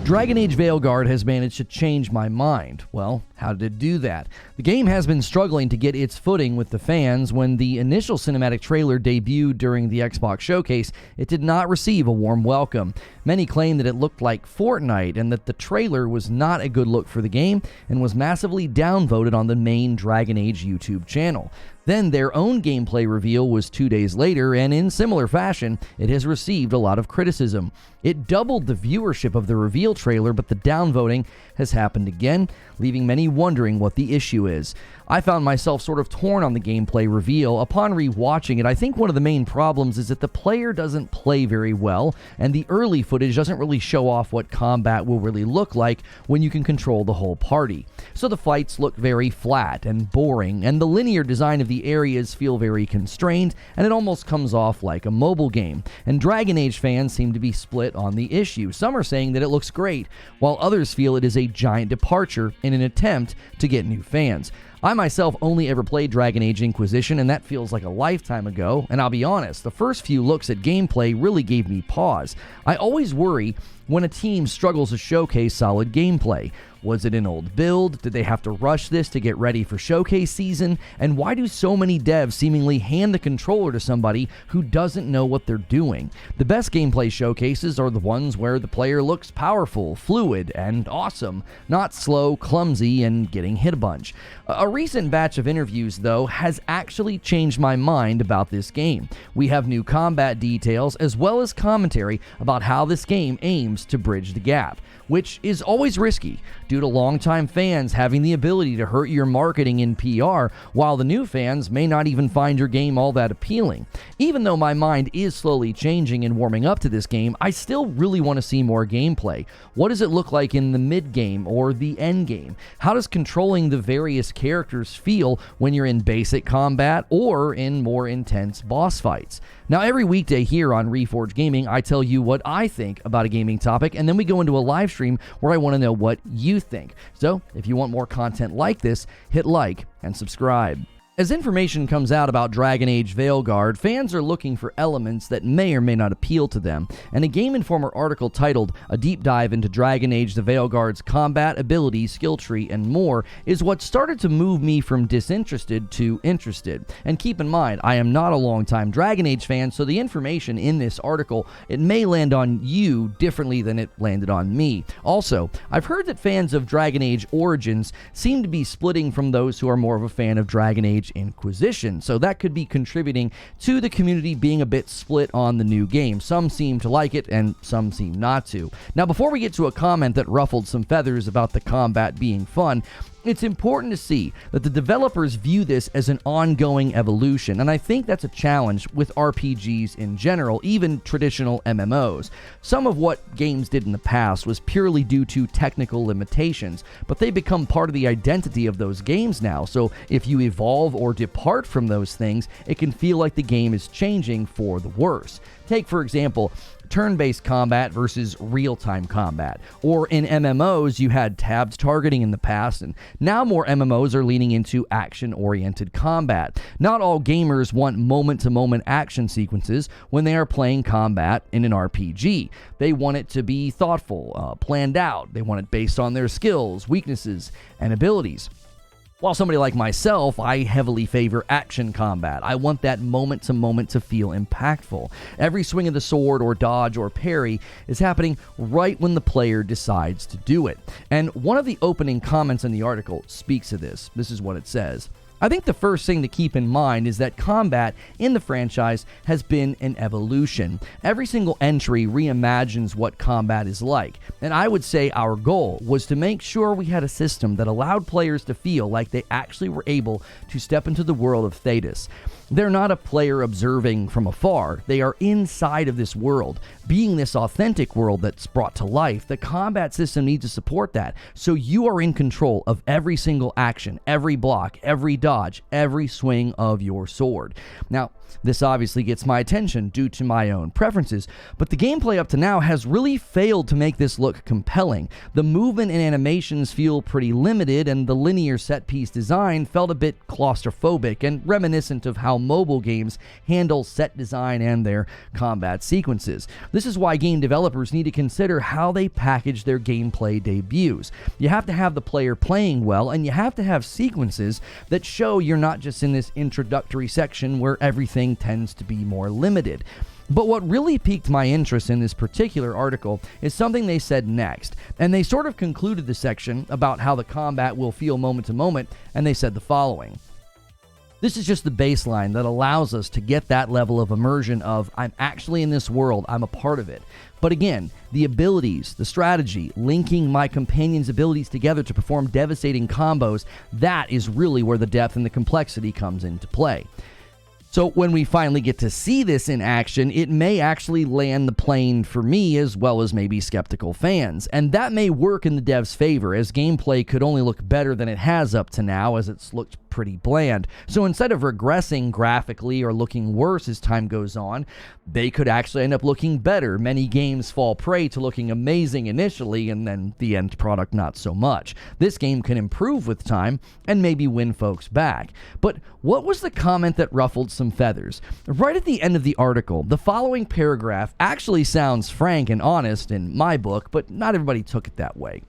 Dragon Age Veilguard has managed to change my mind. Well, how did it do that? The game has been struggling to get its footing with the fans. When the initial cinematic trailer debuted during the Xbox showcase, it did not receive a warm welcome. Many claim that it looked like Fortnite and that the trailer was not a good look for the game and was massively downvoted on the main Dragon Age YouTube channel. Then their own gameplay reveal was 2 days later, and in similar fashion, it has received a lot of criticism. It doubled the viewership of the reveal trailer, but the downvoting has happened again, leaving many wondering what the issue is. I found myself sort of torn on the gameplay reveal. Upon rewatching it, I think one of the main problems is that the player doesn't play very well, and the early footage doesn't really show off what combat will really look like when you can control the whole party. So the fights look very flat and boring, and the linear design of the areas feel very constrained, and it almost comes off like a mobile game. And Dragon Age fans seem to be split on the issue. Some are saying that it looks great, while others feel it is a giant departure in an attempt to get new fans. I myself only ever played Dragon Age Inquisition, and that feels like a lifetime ago, and I'll be honest, the first few looks at gameplay really gave me pause. I always worry when a team struggles to showcase solid gameplay. Was it an old build? Did they have to rush this to get ready for showcase season? And why do so many devs seemingly hand the controller to somebody who doesn't know what they're doing? The best gameplay showcases are the ones where the player looks powerful, fluid, and awesome, not slow, clumsy, and getting hit a bunch. A recent batch of interviews, though, has actually changed my mind about this game. We have new combat details as well as commentary about how this game aims to bridge the gap, which is always risky due to longtime fans having the ability to hurt your marketing in PR, while the new fans may not even find your game all that appealing. Even though my mind is slowly changing and warming up to this game, I still really want to see more gameplay. What does it look like in the mid-game or the end-game? How does controlling the various characters feel when you're in basic combat or in more intense boss fights? Now, every weekday here on Reforge Gaming, I tell you what I think about a gaming topic, and then we go into a live stream where I want to know what you think. So, if you want more content like this, hit like and subscribe. As information comes out about Dragon Age Veilguard, fans are looking for elements that may or may not appeal to them, and a Game Informer article titled "A Deep Dive into Dragon Age the Veilguard's Combat, Abilities, Skill Tree, and More" is what started to move me from disinterested to interested. And keep in mind, I am not a longtime Dragon Age fan, so the information in this article, it may land on you differently than it landed on me. Also, I've heard that fans of Dragon Age Origins seem to be splitting from those who are more of a fan of Dragon Age Inquisition, so that could be contributing to the community being a bit split on the new game. Some seem to like it and some seem not to. Now, before we get to a comment that ruffled some feathers about the combat being fun, it's important to see that the developers view this as an ongoing evolution, and I think that's a challenge with RPGs in general, even traditional MMOs. Some of what games did in the past was purely due to technical limitations, but they become part of the identity of those games now, so if you evolve or depart from those things, it can feel like the game is changing for the worse. Take, for example, turn-based combat versus real-time combat. Or in MMOs, you had tabbed targeting in the past, and now more MMOs are leaning into action-oriented combat. Not all gamers want moment-to-moment action sequences when they are playing combat in an RPG. They want it to be thoughtful, planned out. They want it based on their skills, weaknesses, and abilities. While somebody like myself, I heavily favor action combat. I want that moment-to-moment to feel impactful. Every swing of the sword or dodge or parry is happening right when the player decides to do it. And one of the opening comments in the article speaks to this. This is what it says. I think the first thing to keep in mind is that combat in the franchise has been an evolution. Every single entry reimagines what combat is like, and I would say our goal was to make sure we had a system that allowed players to feel like they actually were able to step into the world of Thedas. They're not a player observing from afar. They are inside of this world, being this authentic world that's brought to life. The combat system needs to support that, so you are in control of every single action, every block, every dodge, every swing of your sword. Now, this obviously gets my attention due to my own preferences, but the gameplay up to now has really failed to make this look compelling. The movement and animations feel pretty limited, and the linear set-piece design felt a bit claustrophobic and reminiscent of how mobile games handle set design and their combat sequences. This is why game developers need to consider how they package their gameplay debuts. You have to have the player playing well, and you have to have sequences that show you're not just in this introductory section where everything tends to be more limited. But what really piqued my interest in this particular article is something they said next, and they sort of concluded the section about how the combat will feel moment to moment, and they said the following. This is just the baseline that allows us to get that level of immersion of, I'm actually in this world, I'm a part of it. But again, the abilities, the strategy, linking my companions' abilities together to perform devastating combos, that is really where the depth and the complexity comes into play. So when we finally get to see this in action, it may actually land the plane for me as well as maybe skeptical fans. And that may work in the devs' favor, as gameplay could only look better than it has up to now, as it's looked pretty bland. So instead of regressing graphically or looking worse as time goes on, they could actually end up looking better. Many games fall prey to looking amazing initially and then the end product not so much. This game can improve with time and maybe win folks back. But what was the comment that ruffled some feathers? Right at the end of the article, the following paragraph actually sounds frank and honest in my book, but not everybody took it that way.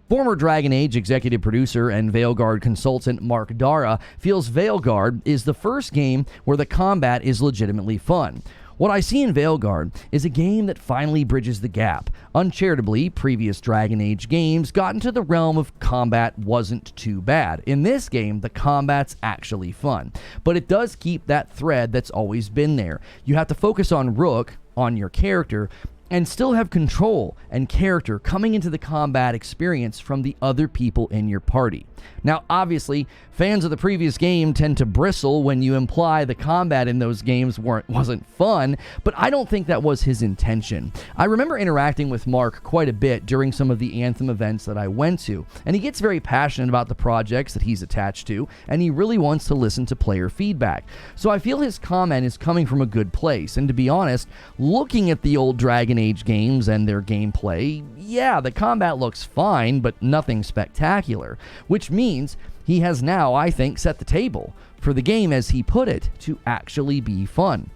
Former Dragon Age executive producer and Veilguard consultant Mark Dara feels Veilguard is the first game where the combat is legitimately fun. What I see in Veilguard is a game that finally bridges the gap. Uncharitably, previous Dragon Age games got into the realm of combat wasn't too bad. In this game, the combat's actually fun. But it does keep that thread that's always been there. You have to focus on Rook, on your character, and still have control and character coming into the combat experience from the other people in your party. Now, obviously, fans of the previous game tend to bristle when you imply the combat in those games wasn't fun, but I don't think that was his intention. I remember interacting with Mark quite a bit during some of the Anthem events that I went to, and he gets very passionate about the projects that he's attached to, and he really wants to listen to player feedback. So I feel his comment is coming from a good place, and to be honest, looking at the old Dragon Age games and their gameplay, yeah, the combat looks fine, but nothing spectacular, which means he has now, I think, set the table for the game, as he put it, to actually be fun.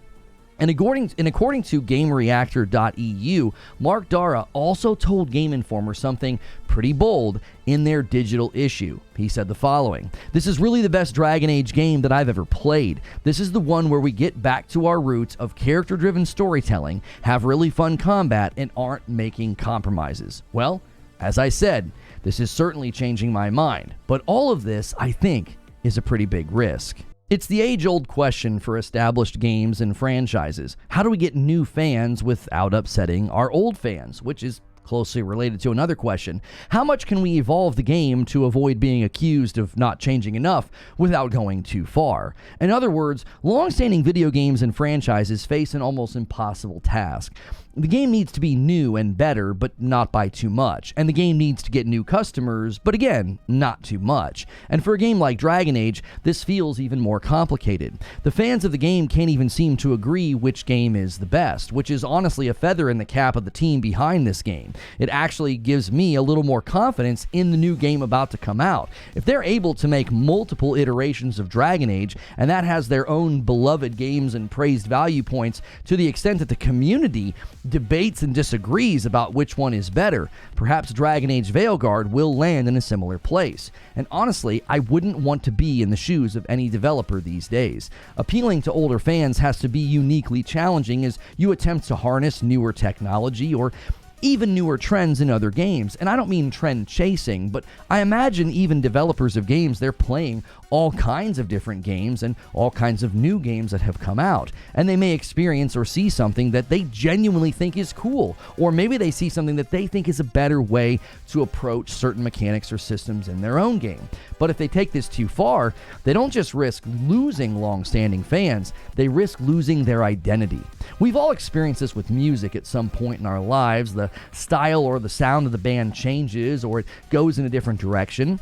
And according to GameReactor.eu, Mark Dara also told Game Informer something pretty bold in their digital issue. He said the following: "This is really the best Dragon Age game that I've ever played. This is the one where we get back to our roots of character-driven storytelling, have really fun combat, and aren't making compromises." Well, as I said, this is certainly changing my mind, but all of this, I think, is a pretty big risk. It's the age-old question for established games and franchises. How do we get new fans without upsetting our old fans? Which is closely related to another question. How much can we evolve the game to avoid being accused of not changing enough without going too far? In other words, long-standing video games and franchises face an almost impossible task. The game needs to be new and better, but not by too much. And the game needs to get new customers, but again, not too much. And for a game like Dragon Age, this feels even more complicated. The fans of the game can't even seem to agree which game is the best, which is honestly a feather in the cap of the team behind this game. It actually gives me a little more confidence in the new game about to come out. If they're able to make multiple iterations of Dragon Age, and that has their own beloved games and praised value points to the extent that the community debates and disagrees about which one is better, perhaps Dragon Age Veilguard will land in a similar place. And honestly, I wouldn't want to be in the shoes of any developer these days. Appealing to older fans has to be uniquely challenging as you attempt to harness newer technology or even newer trends in other games. And I don't mean trend chasing, but I imagine even developers of games, they're playing all kinds of different games and all kinds of new games that have come out. And they may experience or see something that they genuinely think is cool, or maybe they see something that they think is a better way to approach certain mechanics or systems in their own game. But if they take this too far, they don't just risk losing long-standing fans, they risk losing their identity. We've all experienced this with music at some point in our lives. The style or the sound of the band changes, or it goes in a different direction.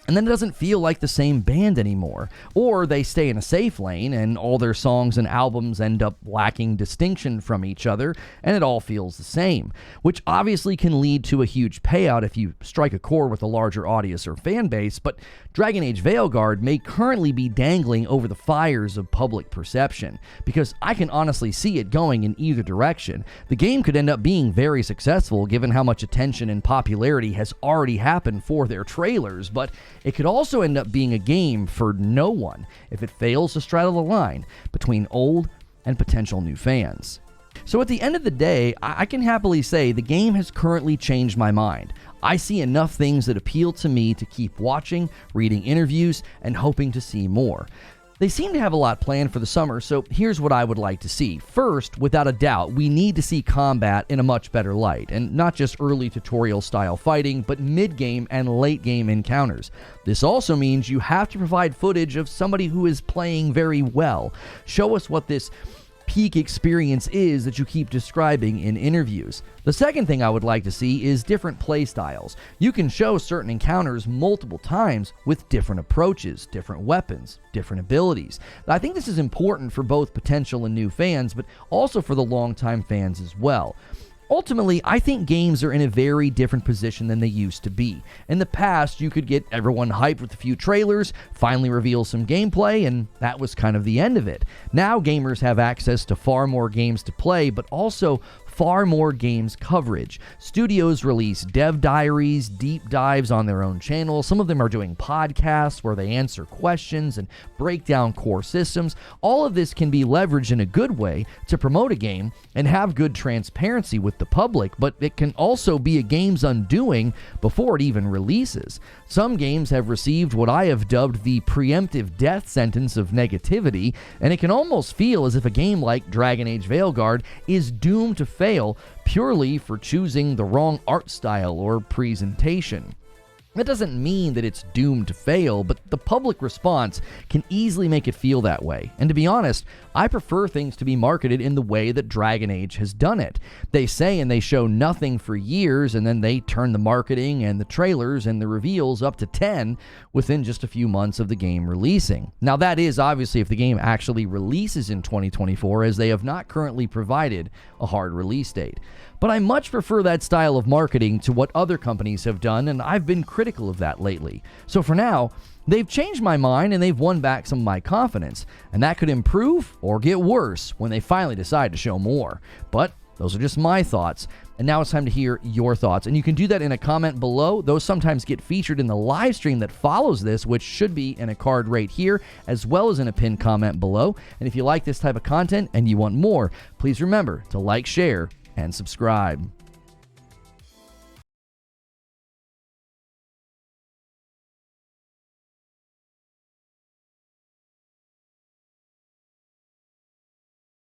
and then it doesn't feel like the same band anymore. Or they stay in a safe lane and all their songs and albums end up lacking distinction from each other and it all feels the same, which obviously can lead to a huge payout if you strike a chord with a larger audience or fan base, but Dragon Age Veilguard may currently be dangling over the fires of public perception, because I can honestly see it going in either direction. The game could end up being very successful given how much attention and popularity has already happened for their trailers, but it could also end up being a game for no one if it fails to straddle the line between old and potential new fans. So at the end of the day, I can happily say the game has currently changed my mind. I see enough things that appeal to me to keep watching, reading interviews, and hoping to see more. They seem to have a lot planned for the summer, so here's what I would like to see. First, without a doubt, we need to see combat in a much better light, and not just early tutorial style fighting, but mid-game and late-game encounters. This also means you have to provide footage of somebody who is playing very well. Show us what this peak experience is that you keep describing in interviews. The second thing I would like to see is different play styles. You can show certain encounters multiple times with different approaches, different weapons, different abilities. I think this is important for both potential and new fans, but also for the longtime fans as well. Ultimately, I think games are in a very different position than they used to be. In the past, you could get everyone hyped with a few trailers, finally reveal some gameplay, and that was kind of the end of it. Now gamers have access to far more games to play, but also far more games coverage. Studios release dev diaries, deep dives on their own channel. Some of them are doing podcasts where they answer questions and break down core systems. All of this can be leveraged in a good way to promote a game and have good transparency with the public, but it can also be a game's undoing before it even releases. Some games have received what I have dubbed the preemptive death sentence of negativity, and it can almost feel as if a game like Dragon Age Veilguard is doomed to fail purely for choosing the wrong art style or presentation. That doesn't mean that it's doomed to fail, but the public response can easily make it feel that way. And to be honest, I prefer things to be marketed in the way that Dragon Age has done it. They say and they show nothing for years, and then they turn the marketing and the trailers and the reveals up to 10 within just a few months of the game releasing. Now that is obviously if the game actually releases in 2024, as they have not currently provided a hard release date. But I much prefer that style of marketing to what other companies have done, and I've been critical of that lately. So for now, they've changed my mind and they've won back some of my confidence, and that could improve or get worse when they finally decide to show more. But those are just my thoughts, and now it's time to hear your thoughts. And you can do that in a comment below. Those sometimes get featured in the live stream that follows this, which should be in a card right here, as well as in a pinned comment below. And if you like this type of content and you want more, please remember to like, share, and subscribe.